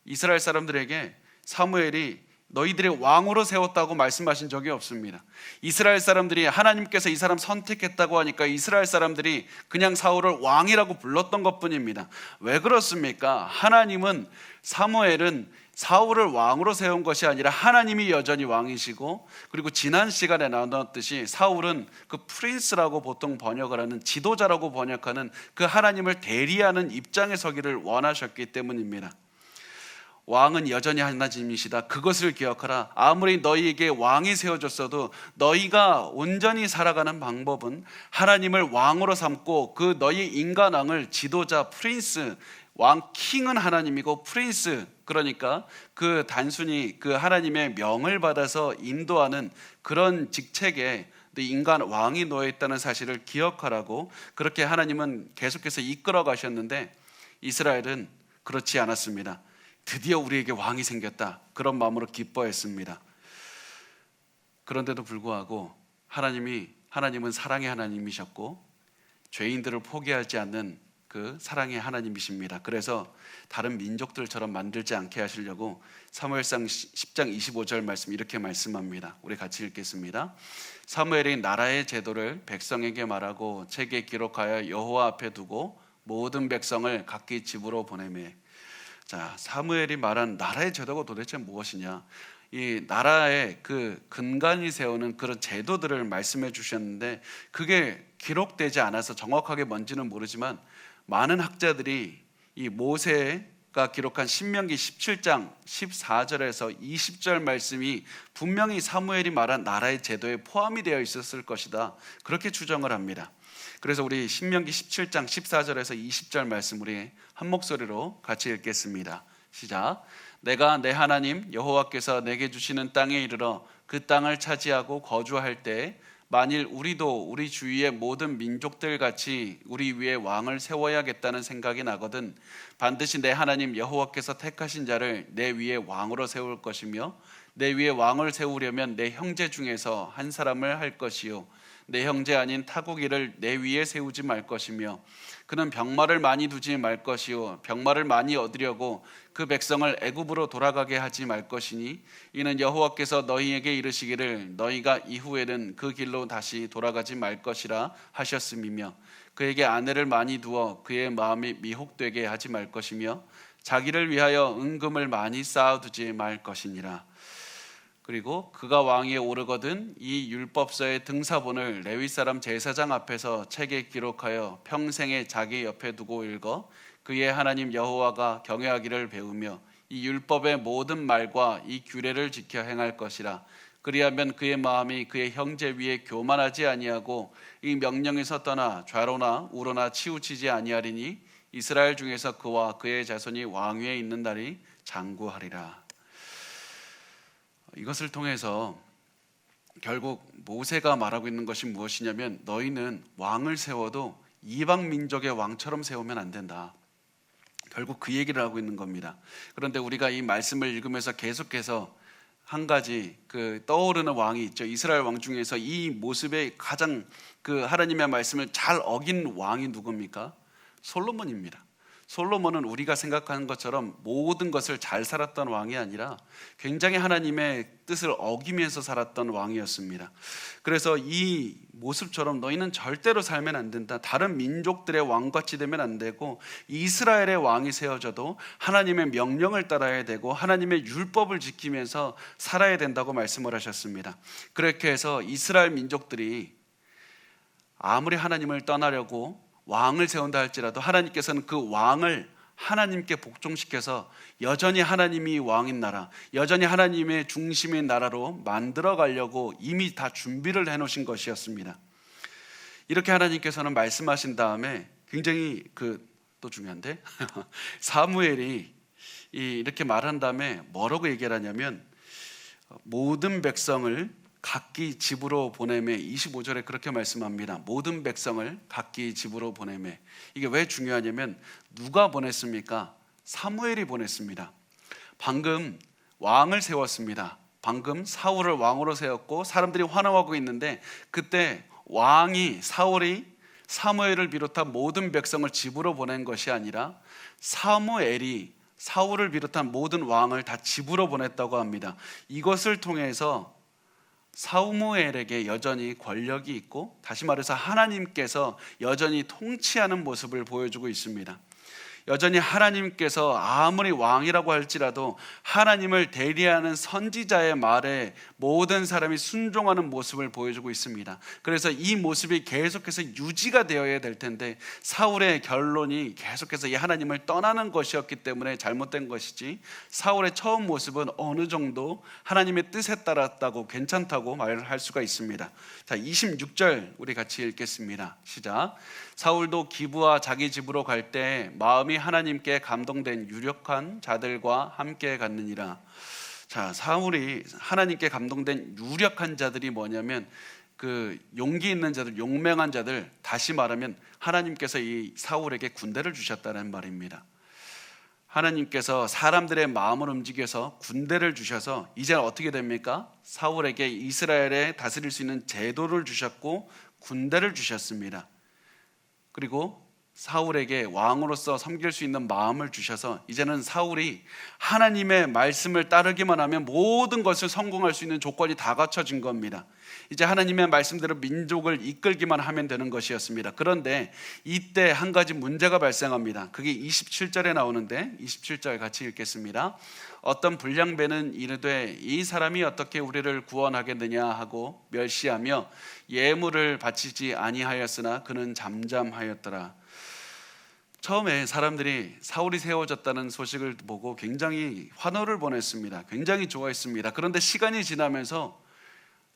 이스라엘 사람들에게 사무엘이 너희들의 왕으로 세웠다고 말씀하신 적이 없습니다. 이스라엘 사람들이 하나님께서 이 사람 선택했다고 하니까 이스라엘 사람들이 그냥 사울을 왕이라고 불렀던 것뿐입니다. 왜 그렇습니까? 하나님은, 사무엘은 사울을 왕으로 세운 것이 아니라 하나님이 여전히 왕이시고, 그리고 지난 시간에 나눴듯이 사울은 그 프린스라고 보통 번역을 하는, 지도자라고 번역하는 그 하나님을 대리하는 입장에 서기를 원하셨기 때문입니다. 왕은 여전히 하나님이시다, 그것을 기억하라. 아무리 너희에게 왕이 세워졌어도 너희가 온전히 살아가는 방법은 하나님을 왕으로 삼고 그 너희 인간왕을 지도자, 프린스, 왕, 킹은 하나님이고 프린스, 그러니까 그 단순히 그 하나님의 명을 받아서 인도하는 그런 직책에 인간 왕이 놓여있다는 사실을 기억하라고 그렇게 하나님은 계속해서 이끌어 가셨는데, 이스라엘은 그렇지 않았습니다. 드디어 우리에게 왕이 생겼다, 그런 마음으로 기뻐했습니다. 그런데도 불구하고 하나님은 사랑의 하나님이셨고 죄인들을 포기하지 않는 그 사랑의 하나님이십니다. 그래서 다른 민족들처럼 만들지 않게 하시려고 사무엘상 10장 25절 말씀 이렇게 말씀합니다. 우리 같이 읽겠습니다. 사무엘이 나라의 제도를 백성에게 말하고 책에 기록하여 여호와 앞에 두고 모든 백성을 각기 집으로 보내매. 자, 사무엘이 말한 나라의 제도가 도대체 무엇이냐? 이 나라의 그 근간이 세우는 그런 제도들을 말씀해 주셨는데, 그게 기록되지 않아서 정확하게 뭔지는 모르지만 많은 학자들이 이 모세가 기록한 신명기 17장 14절에서 20절 말씀이 분명히 사무엘이 말한 나라의 제도에 포함이 되어 있었을 것이다, 그렇게 추정을 합니다. 그래서 우리 신명기 17장 14절에서 20절 말씀 우리 한 목소리로 같이 읽겠습니다. 시작. 내가 내 하나님 여호와께서 내게 주시는 땅에 이르러 그 땅을 차지하고 거주할 때 만일 우리도 우리 주위의 모든 민족들 같이 우리 위에 왕을 세워야겠다는 생각이 나거든 반드시 내 하나님 여호와께서 택하신 자를 내 위에 왕으로 세울 것이며 내 위에 왕을 세우려면 내 형제 중에서 한 사람을 할 것이요 내 형제 아닌 타국이를 내 위에 세우지 말 것이며 그는 병마를 많이 두지 말 것이요 병마를 많이 얻으려고 그 백성을 애굽으로 돌아가게 하지 말 것이니 이는 여호와께서 너희에게 이르시기를 너희가 이후에는 그 길로 다시 돌아가지 말 것이라 하셨음이며 그에게 아내를 많이 두어 그의 마음이 미혹되게 하지 말 것이며 자기를 위하여 은금을 많이 쌓아두지 말 것이니라. 그리고 그가 왕위에 오르거든 이 율법서의 등사본을 레위 사람 제사장 앞에서 책에 기록하여 평생에 자기 옆에 두고 읽어 그의 하나님 여호와가 경외하기를 배우며 이 율법의 모든 말과 이 규례를 지켜 행할 것이라. 그리하면 그의 마음이 그의 형제 위에 교만하지 아니하고 이 명령에서 떠나 좌로나 우로나 치우치지 아니하리니 이스라엘 중에서 그와 그의 자손이 왕위에 있는 날이 장구하리라. 이것을 통해서 결국 모세가 말하고 있는 것이 무엇이냐면 너희는 왕을 세워도 이방 민족의 왕처럼 세우면 안 된다. 결국 그 얘기를 하고 있는 겁니다. 그런데 우리가 이 말씀을 읽으면서 계속해서 한 가지 그 떠오르는 왕이 있죠. 이스라엘 왕 중에서 이 모습에 가장 그 하나님의 말씀을 잘 어긴 왕이 누굽니까? 솔로몬입니다. 솔로몬은 우리가 생각하는 것처럼 모든 것을 잘 살았던 왕이 아니라 굉장히 하나님의 뜻을 어기면서 살았던 왕이었습니다. 그래서 이 모습처럼 너희는 절대로 살면 안 된다. 다른 민족들의 왕같이 되면 안 되고 이스라엘의 왕이 세워져도 하나님의 명령을 따라야 되고 하나님의 율법을 지키면서 살아야 된다고 말씀을 하셨습니다. 그렇게 해서 이스라엘 민족들이 아무리 하나님을 떠나려고 왕을 세운다 할지라도 하나님께서는 그 왕을 하나님께 복종시켜서 여전히 하나님이 왕인 나라, 여전히 하나님의 중심인 나라로 만들어 가려고 이미 다 준비를 해놓으신 것이었습니다. 이렇게 하나님께서는 말씀하신 다음에 굉장히 또 중요한데 사무엘이 이렇게 말한 다음에 뭐라고 얘기를 하냐면 모든 백성을 각기 집으로 보내매 25절에 그렇게 말씀합니다. 모든 백성을 각기 집으로 보내매. 이게 왜 중요하냐면 누가 보냈습니까? 사무엘이 보냈습니다. 방금 왕을 세웠습니다. 방금 사울을 왕으로 세웠고 사람들이 환호하고 있는데 그때 사울이 사무엘을 비롯한 모든 백성을 집으로 보낸 것이 아니라 사무엘이 사울을 비롯한 모든 왕을 다 집으로 보냈다고 합니다. 이것을 통해서 사무엘에게 여전히 권력이 있고 다시 말해서 하나님께서 여전히 통치하는 모습을 보여주고 있습니다. 여전히 하나님께서 아무리 왕이라고 할지라도 하나님을 대리하는 선지자의 말에 모든 사람이 순종하는 모습을 보여주고 있습니다. 그래서 이 모습이 계속해서 유지가 되어야 될 텐데 사울의 결론이 계속해서 이 하나님을 떠나는 것이었기 때문에 잘못된 것이지 사울의 처음 모습은 어느 정도 하나님의 뜻에 따랐다고 괜찮다고 말할 수가 있습니다. 자, 26절 우리 같이 읽겠습니다. 시작. 사울도 기브와 자기 집으로 갈 때 마음이 하나님께 감동된 유력한 자들과 함께 갔느니라. 자, 사울이 하나님께 감동된 유력한 자들이 뭐냐면 용기 있는 자들, 용맹한 자들, 다시 말하면 하나님께서 이 사울에게 군대를 주셨다는 말입니다. 하나님께서 사람들의 마음을 움직여서 군대를 주셔서 이제 어떻게 됩니까? 사울에게 이스라엘에 다스릴 수 있는 제도를 주셨고 군대를 주셨습니다. 그리고 사울에게 왕으로서 섬길 수 있는 마음을 주셔서 이제는 사울이 하나님의 말씀을 따르기만 하면 모든 것을 성공할 수 있는 조건이 다 갖춰진 겁니다. 이제 하나님의 말씀대로 민족을 이끌기만 하면 되는 것이었습니다. 그런데 이때 한 가지 문제가 발생합니다. 그게 27절에 나오는데 27절 같이 읽겠습니다. 어떤 불량배는 이르되 이 사람이 어떻게 우리를 구원하겠느냐 하고 멸시하며 예물을 바치지 아니하였으나 그는 잠잠하였더라. 처음에 사람들이 사울이 세워졌다는 소식을 보고 굉장히 환호를 보냈습니다. 굉장히 좋아했습니다. 그런데 시간이 지나면서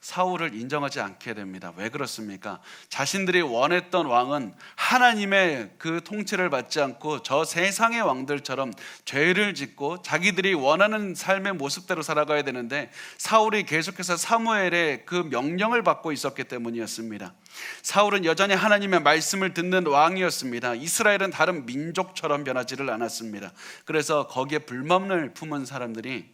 사울을 인정하지 않게 됩니다. 왜 그렇습니까? 자신들이 원했던 왕은 하나님의 그 통치를 받지 않고 저 세상의 왕들처럼 죄를 짓고 자기들이 원하는 삶의 모습대로 살아가야 되는데 사울이 계속해서 사무엘의 그 명령을 받고 있었기 때문이었습니다. 사울은 여전히 하나님의 말씀을 듣는 왕이었습니다. 이스라엘은 다른 민족처럼 변하지를 않았습니다. 그래서 거기에 불만을 품은 사람들이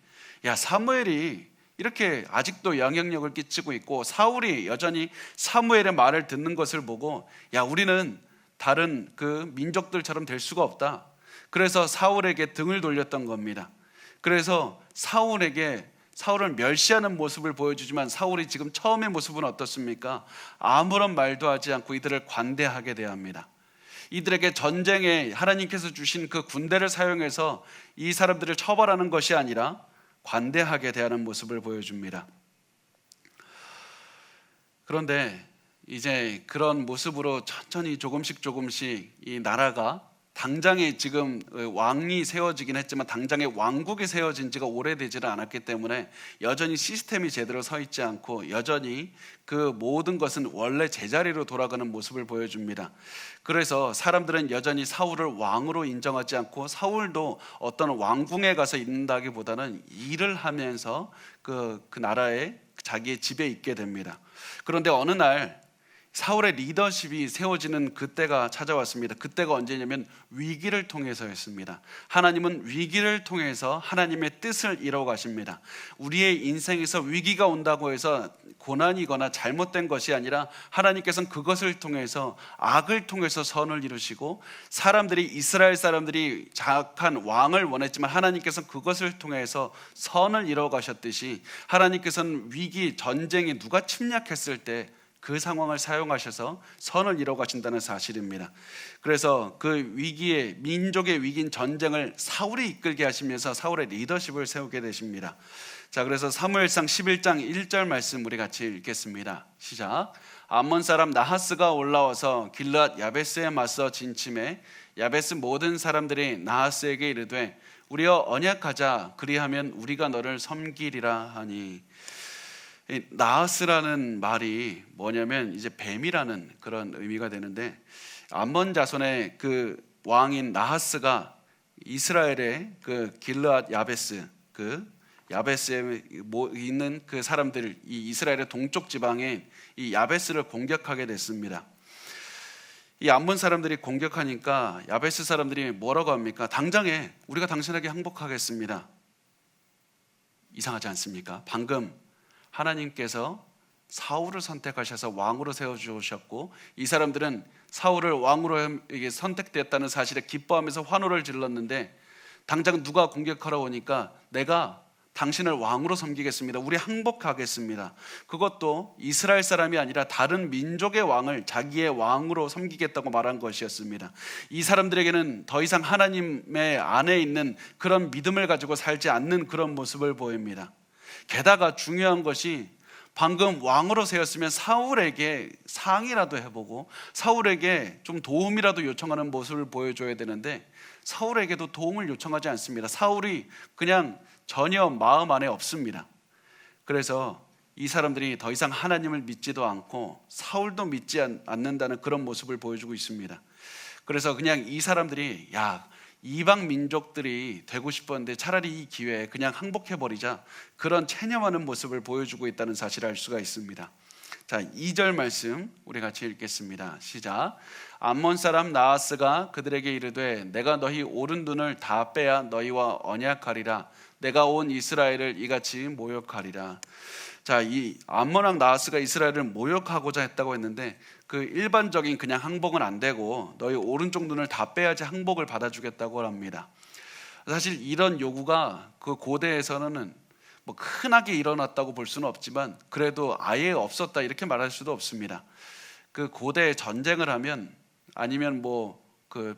사무엘이 이렇게 아직도 영향력을 끼치고 있고 사울이 여전히 사무엘의 말을 듣는 것을 보고 우리는 다른 그 민족들처럼 될 수가 없다. 그래서 사울에게 등을 돌렸던 겁니다. 그래서 사울을 멸시하는 모습을 보여주지만 사울이 지금 처음의 모습은 어떻습니까? 아무런 말도 하지 않고 이들을 관대하게 대합니다. 이들에게 전쟁에 하나님께서 주신 그 군대를 사용해서 이 사람들을 처벌하는 것이 아니라 관대하게 대하는 모습을 보여줍니다. 그런데 이제 그런 모습으로 천천히 조금씩 이 나라가 당장에 지금 왕이 세워지긴 했지만 당장에 왕국이 세워진 지가 오래되지는 않았기 때문에 여전히 시스템이 제대로 서 있지 않고 여전히 그 모든 것은 원래 제자리로 돌아가는 모습을 보여줍니다. 그래서 사람들은 여전히 사울을 왕으로 인정하지 않고 사울도 어떤 왕궁에 가서 있는다기보다는 일을 하면서 그 나라에 자기의 집에 있게 됩니다. 그런데 어느 날 사울의 리더십이 세워지는 그때가 찾아왔습니다. 그때가 언제냐면 위기를 통해서였습니다. 하나님은 위기를 통해서 하나님의 뜻을 이루어 가십니다. 우리의 인생에서 위기가 온다고 해서 고난이거나 잘못된 것이 아니라 하나님께서는 그것을 통해서 악을 통해서 선을 이루시고, 사람들이, 이스라엘 사람들이 장악한 왕을 원했지만 하나님께서는 그것을 통해서 선을 이루어 가셨듯이, 하나님께서는 위기, 전쟁에 누가 침략했을 때 그 상황을 사용하셔서 선을 이루어 가신다는 사실입니다. 그래서 그 위기에, 민족의 위기인 전쟁을 사울이 이끌게 하시면서 사울의 리더십을 세우게 되십니다. 자, 그래서 사무엘상 11장 1절 말씀 우리 같이 읽겠습니다. 시작. 암몬 사람 나하스가 올라와서 길르앗 야베스에 맞서 진침해 야베스 모든 사람들이 나하스에게 이르되 우리여 언약하자, 그리하면 우리가 너를 섬기리라 하니. 나하스라는 말이 뭐냐면 이제 뱀이라는 그런 의미가 되는데, 암몬 자손의 그 왕인 나하스가 이스라엘의 그 길르앗 야베스, 그 야베스에 있는 그 사람들, 이 이스라엘의 동쪽 지방에 이 야베스를 공격하게 됐습니다. 이 암몬 사람들이 공격하니까 야베스 사람들이 뭐라고 합니까? 당장에 우리가 당신에게 항복하겠습니다. 이상하지 않습니까? 방금 하나님께서 사울을 선택하셔서 왕으로 세워주셨고, 이 사람들은 사울을 왕으로 선택됐다는 사실에 기뻐하면서 환호를 질렀는데, 당장 누가 공격하러 오니까 내가 당신을 왕으로 섬기겠습니다, 우리 항복하겠습니다, 그것도 이스라엘 사람이 아니라 다른 민족의 왕을 자기의 왕으로 섬기겠다고 말한 것이었습니다. 이 사람들에게는 더 이상 하나님의 안에 있는 그런 믿음을 가지고 살지 않는 그런 모습을 보입니다. 게다가 중요한 것이, 방금 왕으로 세웠으면 사울에게 상의라도 해보고 사울에게 좀 도움이라도 요청하는 모습을 보여줘야 되는데, 사울에게도 도움을 요청하지 않습니다. 사울이 그냥 전혀 마음 안에 없습니다. 그래서 이 사람들이 더 이상 하나님을 믿지도 않고 사울도 믿지 않는다는 그런 모습을 보여주고 있습니다. 그래서 그냥 이 사람들이, 야, 이방 민족들이 되고 싶었는데 차라리 이 기회에 그냥 항복해버리자, 그런 체념하는 모습을 보여주고 있다는 사실을 알 수가 있습니다. 자, 2절 말씀 우리 같이 읽겠습니다. 시작. 암몬 사람 나하스가 그들에게 이르되 내가 너희 오른 눈을 다 빼야 너희와 언약하리라, 내가 온 이스라엘을 이같이 모욕하리라. 자, 이 암몬 왕 나하스가 이스라엘을 모욕하고자 했다고 했는데, 그 일반적인 그냥 항복은 안 되고 너희 오른쪽 눈을 다 빼야지 항복을 받아주겠다고 합니다. 사실 이런 요구가 그 고대에서는 뭐 흔하게 일어났다고 볼 수는 없지만 그래도 아예 없었다 이렇게 말할 수도 없습니다. 그 고대 전쟁을 하면, 아니면 뭐 그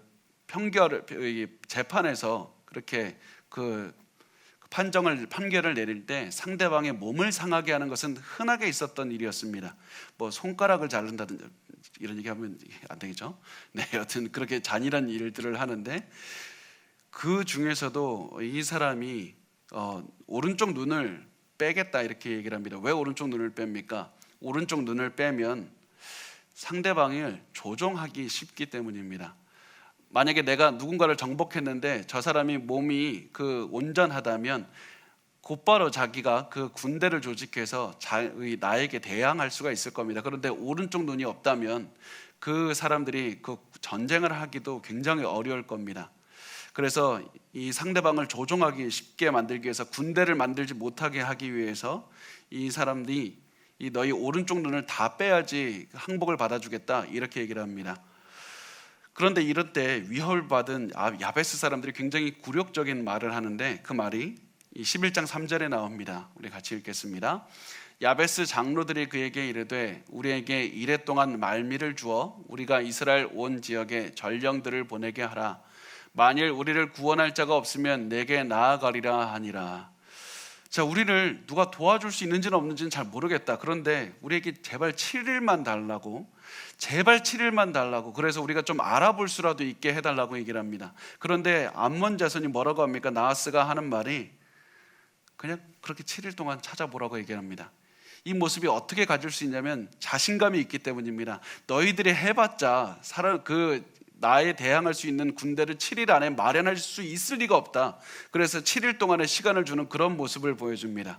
재판에서 그렇게 그 판결을 내릴 때 상대방의 몸을 상하게 하는 것은 흔하게 있었던 일이었습니다. 뭐 손가락을 자른다든지 이런 얘기하면 안 되겠죠. 네, 여튼 그렇게 잔인한 일들을 하는데, 그 중에서도 이 사람이 오른쪽 눈을 빼겠다 이렇게 얘기를 합니다. 왜 오른쪽 눈을 뺍니까? 오른쪽 눈을 빼면 상대방을 조종하기 쉽기 때문입니다. 만약에 내가 누군가를 정복했는데 저 사람이 몸이 온전하다면 곧바로 자기가 그 군대를 조직해서 나에게 대항할 수가 있을 겁니다. 그런데 오른쪽 눈이 없다면 그 사람들이 그 전쟁을 하기도 굉장히 어려울 겁니다. 그래서 이 상대방을 조종하기 쉽게 만들기 위해서, 군대를 만들지 못하게 하기 위해서 이 사람들이 너희 오른쪽 눈을 다 빼야지 항복을 받아주겠다 이렇게 얘기를 합니다. 그런데 이럴 때 위협받은 야베스 사람들이 굉장히 굴욕적인 말을 하는데, 그 말이 11장 3절에 나옵니다. 우리 같이 읽겠습니다. 야베스 장로들이 그에게 이르되 우리에게 이레 동안 말미를 주어 우리가 이스라엘 온 지역에 전령들을 보내게 하라. 만일 우리를 구원할 자가 없으면 내게 나아가리라 하니라. 자, 우리를 누가 도와줄 수 있는지는 없는지는 잘 모르겠다. 그런데 우리에게 제발 7일만 달라고, 제발 7일만 달라고, 그래서 우리가 좀 알아볼 수라도 있게 해달라고 얘기를 합니다. 그런데 암몬 자손이 뭐라고 합니까? 나하스가 하는 말이 그냥 그렇게 7일 동안 찾아보라고 얘기합니다. 이 모습이 어떻게 가질 수 있냐면 자신감이 있기 때문입니다. 너희들이 해봤자 나에 대항할 수 있는 군대를 7일 안에 마련할 수 있을 리가 없다. 그래서 7일 동안의 시간을 주는 그런 모습을 보여줍니다.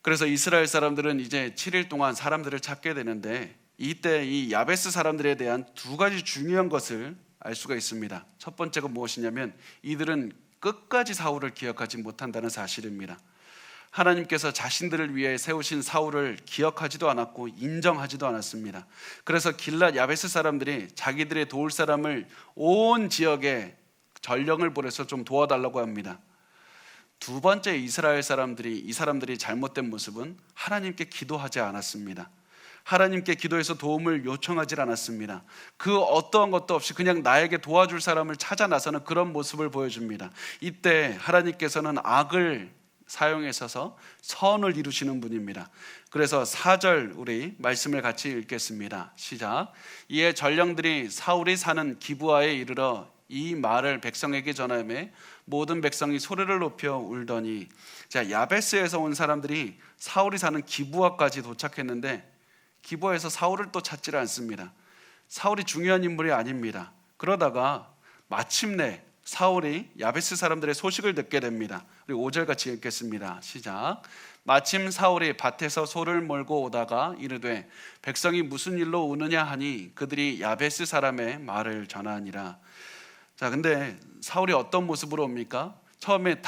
그래서 이스라엘 사람들은 이제 7일 동안 사람들을 찾게 되는데, 이때 이 야베스 사람들에 대한 두 가지 중요한 것을 알 수가 있습니다. 첫 번째가 무엇이냐면 이들은 끝까지 사울을 기억하지 못한다는 사실입니다. 하나님께서 자신들을 위해 세우신 사울을 기억하지도 않았고 인정하지도 않았습니다. 그래서 길랏 야베스 사람들이 자기들의 도울 사람을 온 지역에 전령을 보내서 좀 도와달라고 합니다. 두 번째 이스라엘 사람들이 이 사람들이 잘못된 모습은 하나님께 기도하지 않았습니다. 하나님께 기도해서 도움을 요청하지 않았습니다. 그 어떠한 것도 없이 그냥 나에게 도와줄 사람을 찾아 나서는 그런 모습을 보여줍니다. 이때 하나님께서는 악을 사용하셔서 선을 이루시는 분입니다. 그래서 4절 우리 말씀을 같이 읽겠습니다. 시작. 이에 전령들이 사울이 사는 기브아에 이르러 이 말을 백성에게 전하매 모든 백성이 소리를 높여 울더니, 자, 야베스에서 온 사람들이 사울이 사는 기브아까지 도착했는데 기브아에서 사울을 또 찾지를 않습니다. 사울이 중요한 인물이 아닙니다. 그러다가 마침내 사울이 야베스 사람들의 소식을 듣게 됩니다. 우리 5절 같이 읽겠습니다. 시작. 마침 사울이 밭에서 소를 몰고 오다가 이르되 백성이 무슨 일로 우느냐 하니 그들이 야베스 사람의 말을 전하니라. 자, 근데 사울이 어떤 모습으로 옵니까? 처음에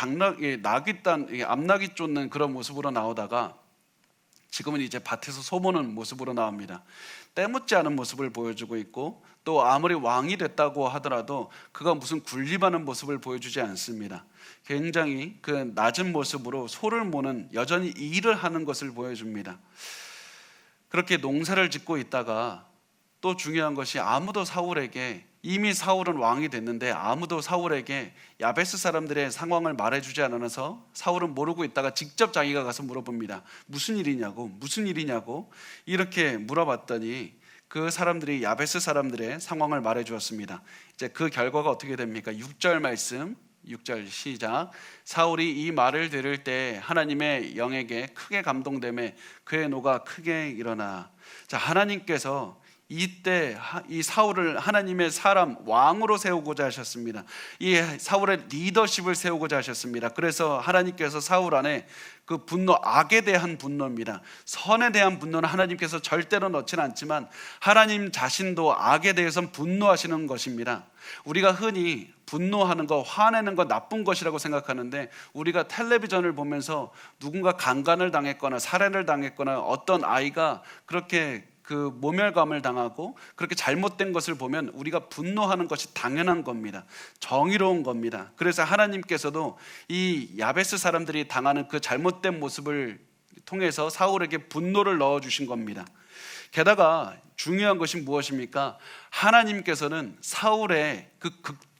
암낙이 쫓는 그런 모습으로 나오다가 지금은 이제 밭에서 소모는 모습으로 나옵니다. 때묻지 않은 모습을 보여주고 있고, 또 아무리 왕이 됐다고 하더라도 그가 무슨 군림하는 모습을 보여주지 않습니다. 굉장히 그 낮은 모습으로 소를 모는, 여전히 일을 하는 것을 보여줍니다. 그렇게 농사를 짓고 있다가 또 중요한 것이 아무도 사울에게, 이미 사울은 왕이 됐는데 아무도 사울에게 야베스 사람들의 상황을 말해주지 않아서 사울은 모르고 있다가 직접 자기가 가서 물어봅니다. 무슨 일이냐고 이렇게 물어봤더니 그 사람들이 야베스 사람들의 상황을 말해주었습니다. 이제 그 결과가 어떻게 됩니까? 6절 말씀, 6절 시작. 사울이 이 말을 들을 때 하나님의 영에게 크게 감동되매 그의 노가 크게 일어나. 자, 하나님께서 이때 이 사울을 하나님의 사람 왕으로 세우고자 하셨습니다. 이 사울의 리더십을 세우고자 하셨습니다. 그래서 하나님께서 사울 안에 그 분노, 악에 대한 분노입니다. 선에 대한 분노는 하나님께서 절대로 넣지는 않지만 하나님 자신도 악에 대해서는 분노하시는 것입니다. 우리가 흔히 분노하는 거, 화내는 거 나쁜 것이라고 생각하는데, 우리가 텔레비전을 보면서 누군가 강간을 당했거나 살해를 당했거나 어떤 아이가 그렇게 그 모멸감을 당하고 그렇게 잘못된 것을 보면 우리가 분노하는 것이 당연한 겁니다. 정의로운 겁니다. 그래서 하나님께서도 이 야베스 사람들이 당하는 그 잘못된 모습을 통해서 사울에게 분노를 넣어주신 겁니다. 게다가 중요한 것이 무엇입니까? 하나님께서는 사울의 그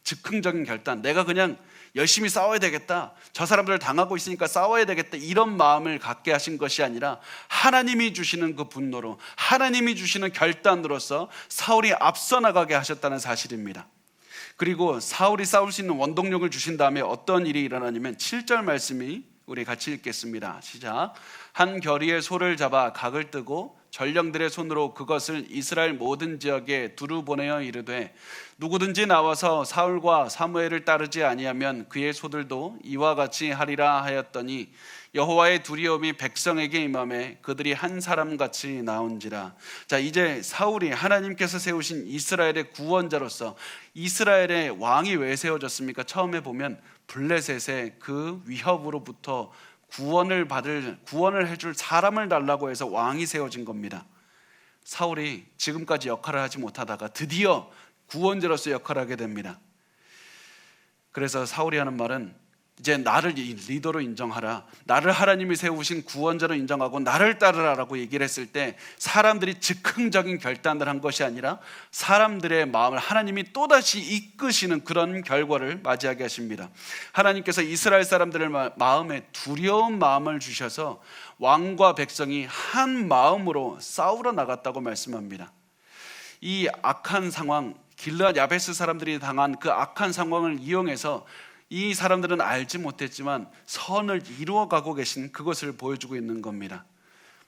즉흥적인 결단, 내가 그냥 열심히 싸워야 되겠다, 저 사람들 당하고 있으니까 싸워야 되겠다, 이런 마음을 갖게 하신 것이 아니라 하나님이 주시는 그 분노로, 하나님이 주시는 결단으로서 사울이 앞서 나가게 하셨다는 사실입니다. 그리고 사울이 싸울 수 있는 원동력을 주신 다음에 어떤 일이 일어나냐면 7절 말씀이 우리 같이 읽겠습니다. 시작. 한 결의의 소를 잡아 각을 뜨고 전령들의 손으로 그것을 이스라엘 모든 지역에 두루 보내어 이르되 누구든지 나와서 사울과 사무엘을 따르지 아니하면 그의 소들도 이와 같이 하리라 하였더니 여호와의 두려움이 백성에게 임하매 그들이 한 사람같이 나온지라. 자, 이제 사울이 하나님께서 세우신 이스라엘의 구원자로서, 이스라엘의 왕이 왜 세워졌습니까? 처음에 보면 블레셋의 그 위협으로부터 구원을 해줄 사람을 달라고 해서 왕이 세워진 겁니다. 사울이 지금까지 역할을 하지 못하다가 드디어 구원자로서 역할을 하게 됩니다. 그래서 사울이 하는 말은 이제 나를 리더로 인정하라, 나를 하나님이 세우신 구원자로 인정하고 나를 따르라라고 얘기를 했을 때 사람들이 즉흥적인 결단을 한 것이 아니라 사람들의 마음을 하나님이 또다시 이끄시는 그런 결과를 맞이하게 하십니다. 하나님께서 이스라엘 사람들의 마음에 두려운 마음을 주셔서 왕과 백성이 한 마음으로 싸우러 나갔다고 말씀합니다. 이 악한 상황, 길르앗 야베스 사람들이 당한 그 악한 상황을 이용해서 이 사람들은 알지 못했지만 선을 이루어가고 계신 그것을 보여주고 있는 겁니다.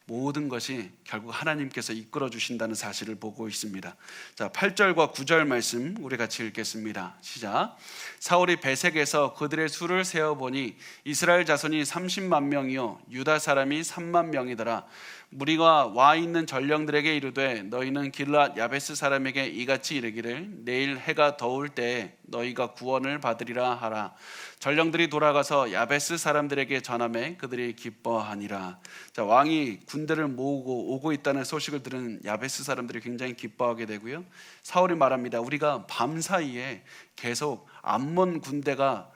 모든 것이 결국 하나님께서 이끌어 주신다는 사실을 보고 있습니다. 자, 8절과 9절 말씀 우리 같이 읽겠습니다. 시작. 사울이 베색에서 그들의 수를 세어보니 이스라엘 자손이 30만 명이요 유다 사람이 3만 명이더라. 무리가 와 있는 전령들에게 이르되 너희는 길앗 야베스 사람에게 이같이 이르기를 내일 해가 더울 때 너희가 구원을 받으리라 하라. 전령들이 돌아가서 야베스 사람들에게 전하매 그들이 기뻐하니라. 자, 왕이 군대를 모으고 오고 있다는 소식을 들은 야베스 사람들이 굉장히 기뻐하게 되고요. 사울이 말합니다. 우리가 밤 사이에 계속 암몬 군대가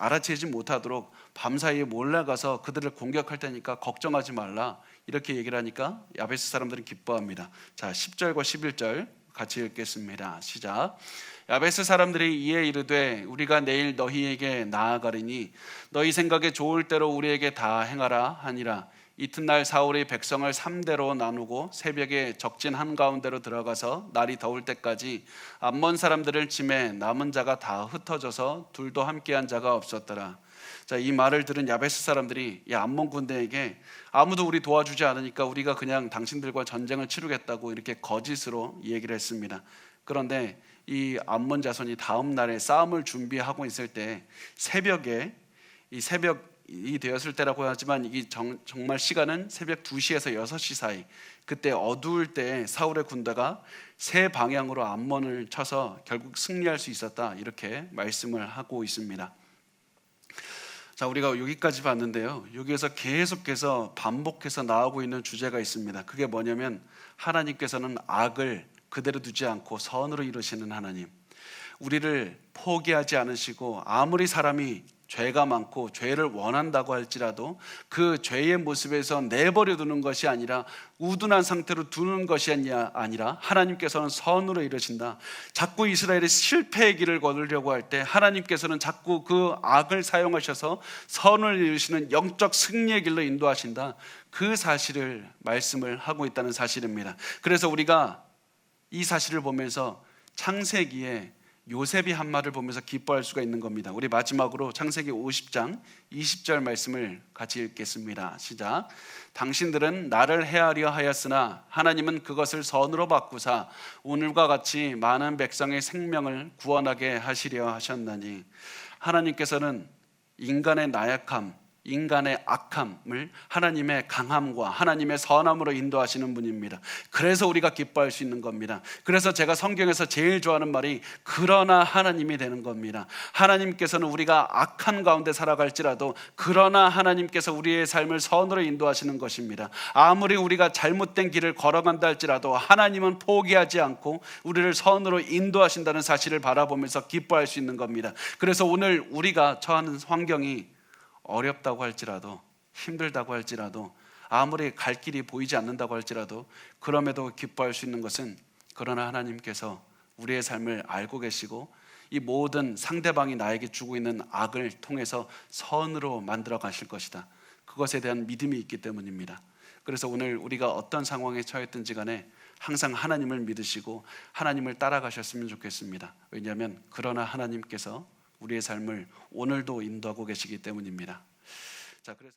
알아채지 못하도록 밤사이에 몰라가서 그들을 공격할 테니까 걱정하지 말라, 이렇게 얘기를 하니까 야베스 사람들은 기뻐합니다. 자, 10절과 11절 같이 읽겠습니다. 시작. 야베스 사람들이 이에 이르되 우리가 내일 너희에게 나아가리니 너희 생각에 좋을 대로 우리에게 다 행하라 하니라. 이튿날 사울이 백성을 3대로 나누고 새벽에 적진 한가운데로 들어가서 날이 더울 때까지 암몬 사람들을 치매 남은 자가 다 흩어져서 둘도 함께한 자가 없었더라. 자, 이 말을 들은 야베스 사람들이 이 암몬 군대에게 아무도 우리 도와주지 않으니까 우리가 그냥 당신들과 전쟁을 치르겠다고 이렇게 거짓으로 얘기를 했습니다. 그런데 이 암몬 자손이 다음 날에 싸움을 준비하고 있을 때 새벽에, 이 새벽이 되었을 때라고 하지만 이게 정말 시간은 새벽 2시에서 6시 사이, 그때 어두울 때 사울의 군대가 세 방향으로 암몬을 쳐서 결국 승리할 수 있었다, 이렇게 말씀을 하고 있습니다. 자, 우리가 여기까지 봤는데요, 여기에서 계속해서 반복해서 나오고 있는 주제가 있습니다. 그게 뭐냐면 하나님께서는 악을 그대로 두지 않고 선으로 이루시는 하나님, 우리를 포기하지 않으시고 아무리 사람이 죄가 많고 죄를 원한다고 할지라도 그 죄의 모습에서 내버려 두는 것이 아니라 우둔한 상태로 두는 것이 아니라 하나님께서는 선으로 이루신다. 자꾸 이스라엘이 실패의 길을 걸으려고 할 때 하나님께서는 자꾸 그 악을 사용하셔서 선을 이루시는 영적 승리의 길로 인도하신다. 그 사실을 말씀을 하고 있다는 사실입니다. 그래서 우리가 이 사실을 보면서 창세기에 요셉이 한 말을 보면서 기뻐할 수가 있는 겁니다. 우리 마지막으로 창세기 50장 20절 말씀을 같이 읽겠습니다. 시작. 당신들은 나를 해하려 하였으나 하나님은 그것을 선으로 바꾸사 오늘과 같이 많은 백성의 생명을 구원하게 하시려 하셨나니. 하나님께서는 인간의 나약함, 인간의 악함을 하나님의 강함과 하나님의 선함으로 인도하시는 분입니다. 그래서 우리가 기뻐할 수 있는 겁니다. 그래서 제가 성경에서 제일 좋아하는 말이 그러나 하나님이 되는 겁니다. 하나님께서는 우리가 악한 가운데 살아갈지라도 그러나 하나님께서 우리의 삶을 선으로 인도하시는 것입니다. 아무리 우리가 잘못된 길을 걸어간다 할지라도 하나님은 포기하지 않고 우리를 선으로 인도하신다는 사실을 바라보면서 기뻐할 수 있는 겁니다. 그래서 오늘 우리가 처하는 환경이 어렵다고 할지라도, 힘들다고 할지라도, 아무리 갈 길이 보이지 않는다고 할지라도 그럼에도 기뻐할 수 있는 것은 그러나 하나님께서 우리의 삶을 알고 계시고 이 모든 상대방이 나에게 주고 있는 악을 통해서 선으로 만들어 가실 것이다. 그것에 대한 믿음이 있기 때문입니다. 그래서 오늘 우리가 어떤 상황에 처했든지 간에 항상 하나님을 믿으시고 하나님을 따라가셨으면 좋겠습니다. 왜냐하면 그러나 하나님께서 우리의 삶을 오늘도 인도하고 계시기 때문입니다. 자, 그래서